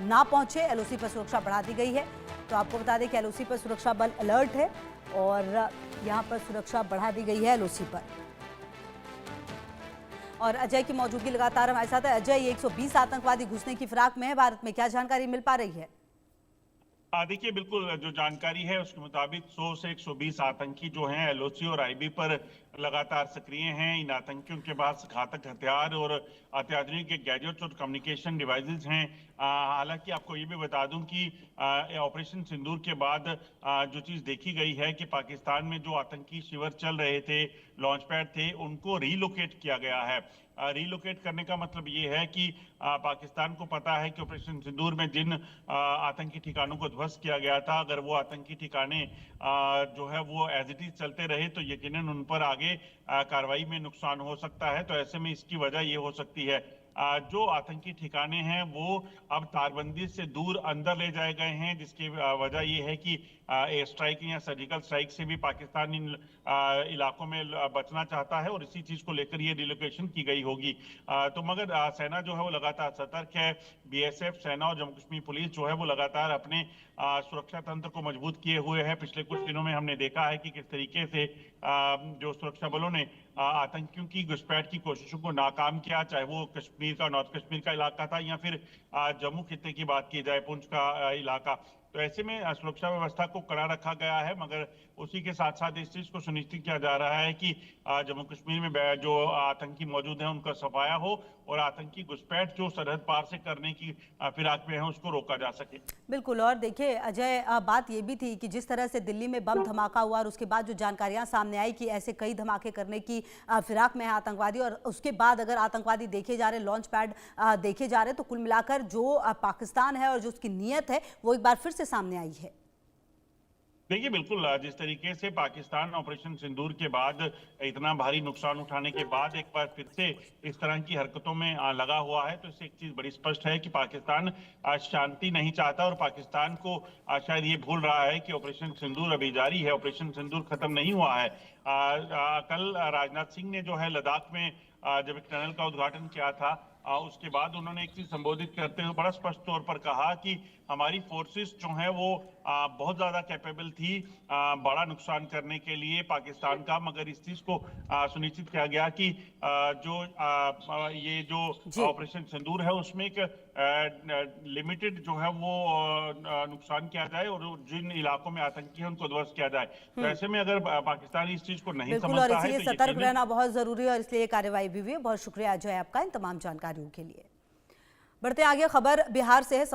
ना पहुंचे। एलओसी पर सुरक्षा बढ़ा दी गई है। तो आपको बता दें कि एलओसी पर सुरक्षा बल अलर्ट है और यहां पर सुरक्षा बढ़ा दी गई है एलओसी पर। और अजय की मौजूदगी लगातार हमारे साथ है। अजय, 120 आतंकवादी घुसने की फिराक में है भारत में, क्या जानकारी मिल पा रही है? देखिए, बिल्कुल जो जानकारी है उसके मुताबिक 100 से 120 आतंकी जो हैं एलओसी और आईबी पर लगातार सक्रिय हैं। इन आतंकियों के पास घातक हथियार और अत्याधुनिक गैजेट्स और कम्युनिकेशन डिवाइसेस हैं। हालांकि आपको ये भी बता दूं कि ऑपरेशन सिंदूर के बाद जो चीज़ देखी गई है कि पाकिस्तान में जो आतंकी शिविर चल रहे थे, लॉन्च पैड थे, उनको रीलोकेट किया गया है। रीलोकेट करने का मतलब ये है कि पाकिस्तान को पता है कि ऑपरेशन सिंदूर में जिन आतंकी ठिकानों को ध्वस्त किया गया था, अगर वो आतंकी ठिकाने जो है वो एज इट इज चलते रहे तो यकीनन उन पर आगे कार्रवाई में नुकसान हो सकता है। तो ऐसे में इसकी वजह ये हो सकती है जो आतंकी ठिकाने हैं वो अब तारबंदी से दूर अंदर ले जाए गए हैं, जिसकी वजह ये है कि एयर स्ट्राइक या सर्जिकल स्ट्राइक से भी पाकिस्तान इन इलाकों में बचना चाहता है और इसी चीज को लेकर ये रिलोकेशन की गई होगी। तो मगर सेना जो है वो लगातार सतर्क है। बीएसएफ, सेना और जम्मू कश्मीर पुलिस जो है वो लगातार अपने सुरक्षा तंत्र को मजबूत किए हुए है। पिछले कुछ दिनों में हमने देखा है कि किस तरीके से जो सुरक्षा बलों ने आतंकियों की घुसपैठ की कोशिशों को नाकाम किया, चाहे वो कश्मीर का, नॉर्थ कश्मीर का इलाका था या फिर जम्मू खित्ते की बात की जाए, पुंछ का इलाका। तो ऐसे में सुरक्षा व्यवस्था को कड़ा रखा गया है, मगर उसी के साथ साथ इस चीज को सुनिश्चित किया जा रहा है कि जम्मू कश्मीर में जो आतंकी मौजूद हैं उनका सफाया हो और आतंकी घुसपैठ जो सरहद पार से करने की फिराक में है उसको रोका जा सके। बिल्कुल। और देखिए अजय, बात ये भी थी कि जिस तरह से दिल्ली में बम धमाका हुआ और उसके बाद जो जानकारियां सामने आई कि ऐसे कई धमाके करने की फिराक में है आतंकवादी, और उसके बाद अगर आतंकवादी देखे जा रहे, लॉन्च पैड देखे जा रहे, तो कुल मिलाकर जो पाकिस्तान है और जो उसकी नीयत है वो एक बार फिर से सामने आई है। देखिए, बिल्कुल जिस तरीके से पाकिस्तान ऑपरेशन सिंदूर के बाद इतना भारी नुकसान उठाने के बाद एक बार फिर से इस तरह की हरकतों में लगा हुआ है, तो इससे एक चीज बड़ी स्पष्ट है कि पाकिस्तान शांति नहीं चाहता और पाकिस्तान को शायद ये भूल रहा है कि ऑपरेशन सिंदूर अभी जारी है, ऑपरेशन सिंदूर खत्म नहीं हुआ है। कल राजनाथ सिंह ने जो है लद्दाख में जब एक टनल का उद्घाटन किया था, उसके बाद उन्होंने एक चीज संबोधित करते हुए बड़ा स्पष्ट तौर पर कहा कि हमारी फोर्सेस जो है वो बहुत ज्यादा कैपेबल थी बड़ा नुकसान करने के लिए पाकिस्तान का, मगर इस चीज को सुनिश्चित किया गया कि ये जो ऑपरेशन सिंदूर है उसमें एक लिमिटेड जो है वो नुकसान किया जाए और जिन इलाकों में आतंकी है उनको ध्वस्त किया जाए। तो ऐसे में अगर पाकिस्तान इस चीज को नहीं समझता है, इसलिए सतर्क रहना बहुत जरूरी है और इसलिए कार्रवाई भी हुई है। बहुत शुक्रिया अजय आपका इन तमाम जानकारियों के लिए। बढ़ते आगे, खबर बिहार से है।